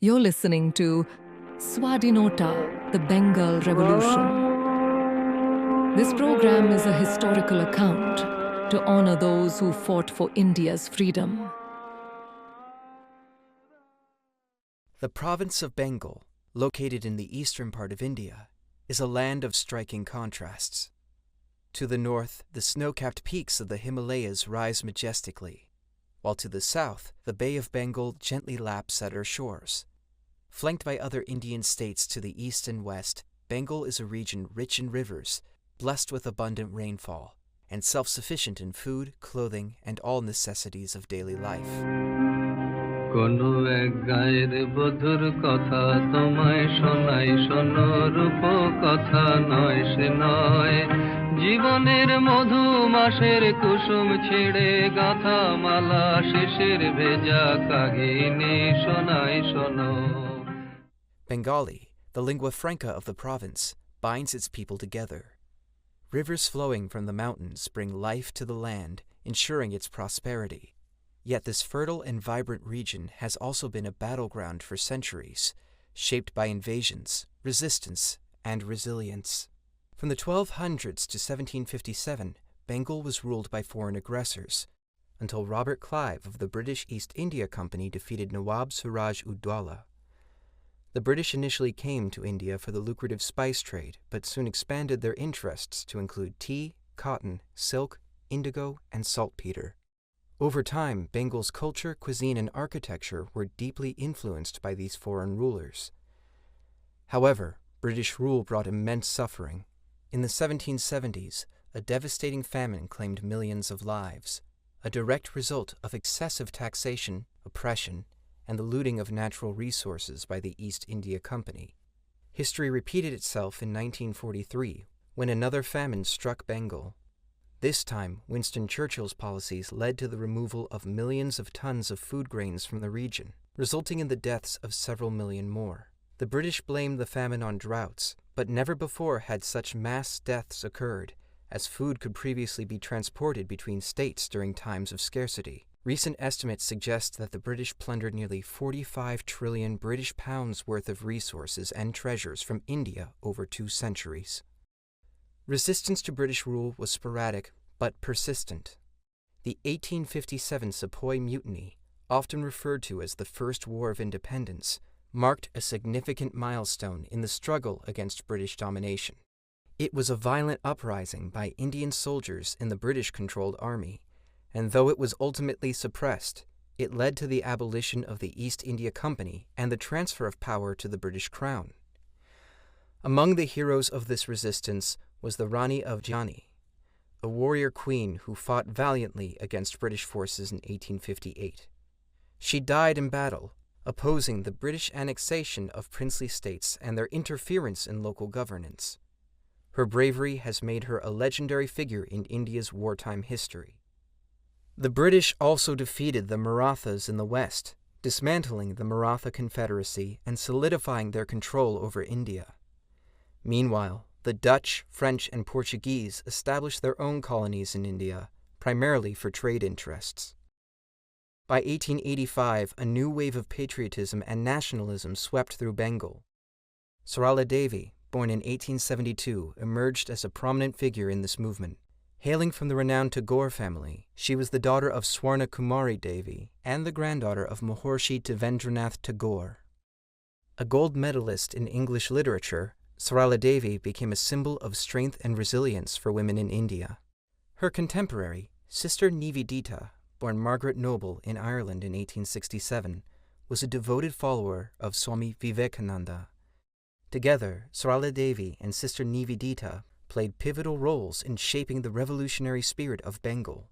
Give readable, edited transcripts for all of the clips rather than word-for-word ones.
You're listening to Swadhinota, the Bengal Revolution. This program is a historical account to honor those who fought for India's freedom. The province of Bengal, located in the eastern part of India, is a land of striking contrasts. To the north, the snow-capped peaks of the Himalayas rise majestically, while to the south, the Bay of Bengal gently laps at her shores. Flanked by other Indian states to the east and west, Bengal is a region rich in rivers, blessed with abundant rainfall, and self-sufficient in food, clothing, and all necessities of daily life. কোনো এক গায়ের বধুর কথা তোমায় শোনাই শোনো রূপ কথা নয় সে নয় জীবনের মধু মাসের কুসুম ছিঁড়ে গাঁথা মালা শিশির ভেজা কাহিনী শোনাই শোনো. Bengali, the lingua franca of the province, binds its people together. Rivers flowing from the mountains bring life to the land, ensuring its prosperity. Yet this fertile and vibrant region has also been a battleground for centuries, shaped by invasions, resistance, and resilience. From the 1200s to 1757, Bengal was ruled by foreign aggressors, until Robert Clive of the British East India Company defeated Nawab Suraj-ud-Dowla. The British initially came to India for the lucrative spice trade, but soon expanded their interests to include tea, cotton, silk, indigo, and saltpeter. Over time, Bengal's culture, cuisine, and architecture were deeply influenced by these foreign rulers. However, British rule brought immense suffering. In the 1770s, a devastating famine claimed millions of lives, a direct result of excessive taxation, oppression, and the looting of natural resources by the East India Company. History repeated itself in 1943, when another famine struck Bengal. This time, Winston Churchill's policies led to the removal of millions of tons of food grains from the region, resulting in the deaths of several million more. The British blamed the famine on droughts, but never before had such mass deaths occurred, as food could previously be transported between states during times of scarcity. Recent estimates suggest that the British plundered nearly 45 trillion British pounds worth of resources and treasures from India over 2 centuries. Resistance to British rule was sporadic but persistent. The 1857 Sepoy Mutiny, often referred to as the First War of Independence, marked a significant milestone in the struggle against British domination. It was a violent uprising by Indian soldiers in the British-controlled army, and though it was ultimately suppressed, it led to the abolition of the East India Company and the transfer of power to the British Crown. Among the heroes of this resistance was the Rani of Jhansi, a warrior queen who fought valiantly against British forces in 1858. She died in battle, opposing the British annexation of princely states and their interference in local governance. Her bravery has made her a legendary figure in India's wartime history. The British also defeated the Marathas in the west, dismantling the Maratha Confederacy and solidifying their control over India. Meanwhile, the Dutch, French, and Portuguese established their own colonies in India, primarily for trade interests. By 1885, a new wave of patriotism and nationalism swept through Bengal. Sarala Devi, born in 1872, emerged as a prominent figure in this movement. Hailing from the renowned Tagore family, she was the daughter of Swarna Kumari Devi and the granddaughter of Mahorshi Devendranath Tagore. A gold medalist in English literature, Sarala Devi became a symbol of strength and resilience for women in India. Her contemporary, Sister Nivedita, born Margaret Noble in Ireland in 1867, was a devoted follower of Swami Vivekananda. Together, Sarala Devi and Sister Nivedita played pivotal roles in shaping the revolutionary spirit of Bengal.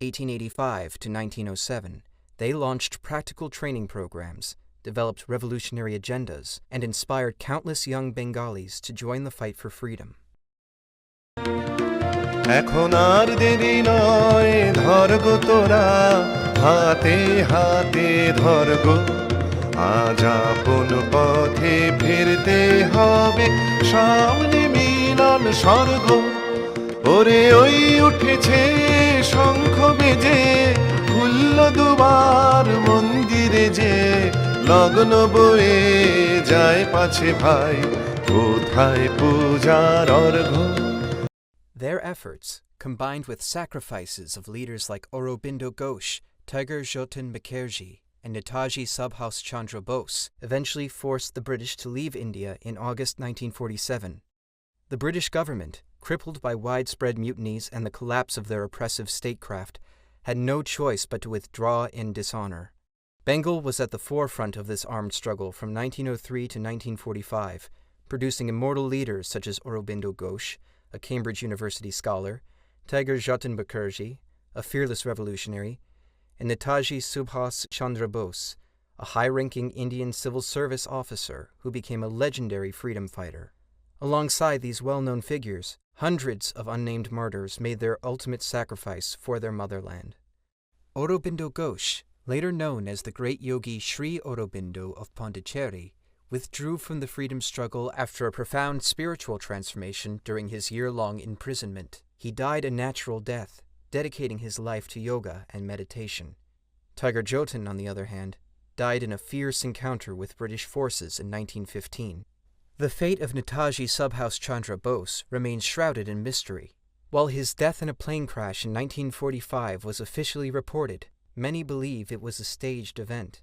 1885 to 1907, they launched practical training programs, developed revolutionary agendas, and inspired countless young Bengalis to join the fight for freedom. এখন আর দেরি নয় ধরগো তোরা হাতে হাতে ধরগো আজ আপন পথে ফিরতে হবে সামনে মিলন স্বর্গ ওরে ওই উঠেছে শঙ্খ বেজে খুলল দুবার মন্দিরে যে লগন বয়ে যায় পাছে ভাই কোথায় পূজার অর্ঘ্য Their efforts, combined with sacrifices of leaders like Arabinda Ghosh, Kshudiram Mukherjee, and Netaji Subhas Chandra Bose, eventually forced the British to leave India in August 1947. The British government, crippled by widespread mutinies and the collapse of their oppressive statecraft, had no choice but to withdraw in dishonor. Bengal was at the forefront of this armed struggle from 1903 to 1945, producing immortal leaders such as Arabinda Ghosh, a Cambridge University scholar, Kshudiram Mukherjee, a fearless revolutionary, and Netaji Subhas Chandra Bose, a high-ranking Indian civil service officer who became a legendary freedom fighter. Alongside these well-known figures, hundreds of unnamed martyrs made their ultimate sacrifice for their motherland. Arabinda Ghosh, later known as the great yogi Sri Aurobindo of Pondicherry, withdrew from the freedom struggle after a profound spiritual transformation during his year-long imprisonment. He died a natural death, dedicating his life to yoga and meditation. Kshudiram, on the other hand, died in a fierce encounter with British forces in 1915. The fate of Netaji Subhas Chandra Bose remains shrouded in mystery. While his death in a plane crash in 1945 was officially reported, many believe it was a staged event.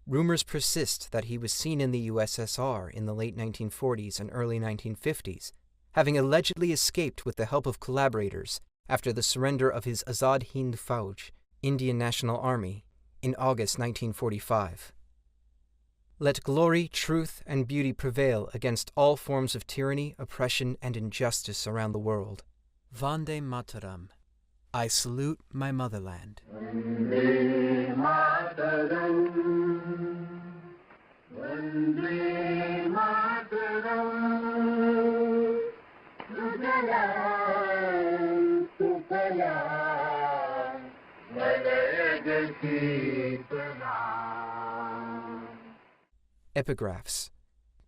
Rumors persist that he was seen in the USSR in the late 1940s and early 1950s, having allegedly escaped with the help of collaborators after the surrender of his Azad Hind Fauj, Indian National Army, in August 1945. Let glory, truth, and beauty prevail against all forms of tyranny, oppression, and injustice around the world. Vande Mataram. I salute my motherland. Vande Mataram. Vande Mataram. Sujalam, Sufalam, Valayagati Pranam. Epigraphs.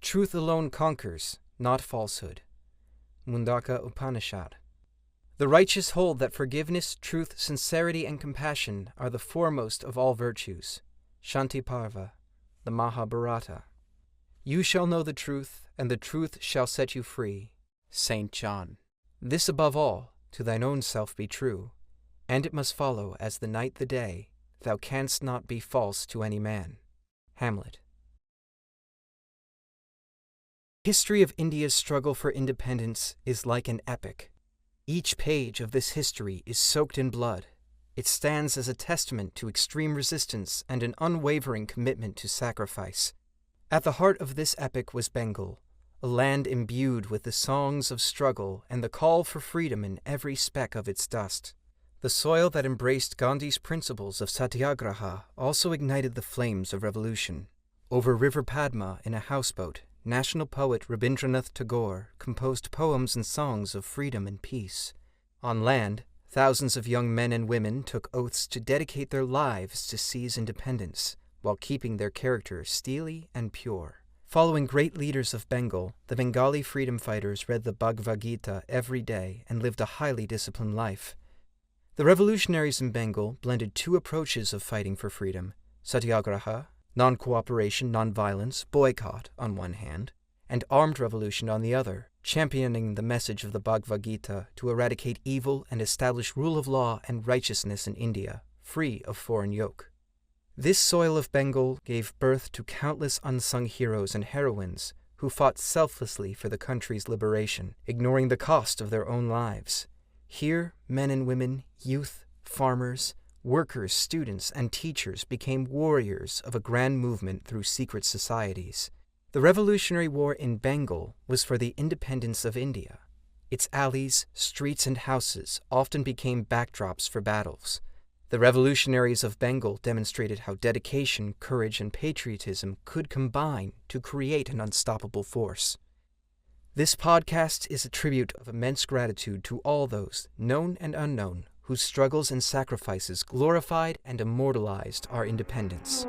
Truth alone conquers, not falsehood. Mundaka Upanishad. The righteous hold that forgiveness, truth, sincerity, and compassion are the foremost of all virtues. Shanti Parva, the Mahabharata. You shall know the truth, and the truth shall set you free. St. John. This above all, to thine own self be true, and it must follow as the night the day, thou canst not be false to any man. Hamlet. History of India's struggle for independence is like an epic. Each page of this history is soaked in blood. It stands as a testament to extreme resistance and an unwavering commitment to sacrifice. At the heart of this epic was Bengal, a land imbued with the songs of struggle and the call for freedom in every speck of its dust. The soil that embraced Gandhi's principles of satyagraha also ignited the flames of revolution. Over River Padma in a houseboat, national poet Rabindranath Tagore composed poems and songs of freedom and peace. On land, thousands of young men and women took oaths to dedicate their lives to seize independence, while keeping their character steely and pure. Following great leaders of Bengal, the Bengali freedom fighters read the Bhagavad Gita every day and lived a highly disciplined life. The revolutionaries in Bengal blended two approaches of fighting for freedom: satyagraha, non-cooperation, non-violence, boycott on one hand, and armed revolution on the other, championing the message of the Bhagavad Gita to eradicate evil and establish rule of law and righteousness in India, free of foreign yoke. This soil of Bengal gave birth to countless unsung heroes and heroines who fought selflessly for the country's liberation, ignoring the cost of their own lives. Here, men and women, youth, farmers, workers, students, and teachers became warriors of a grand movement through secret societies. The Revolutionary War in Bengal was for the independence of India. Its alleys, streets, and houses often became backdrops for battles. The revolutionaries of Bengal demonstrated how dedication, courage, and patriotism could combine to create an unstoppable force. This podcast is a tribute of immense gratitude to all those, known and unknown, whose struggles and sacrifices glorified and immortalized our independence.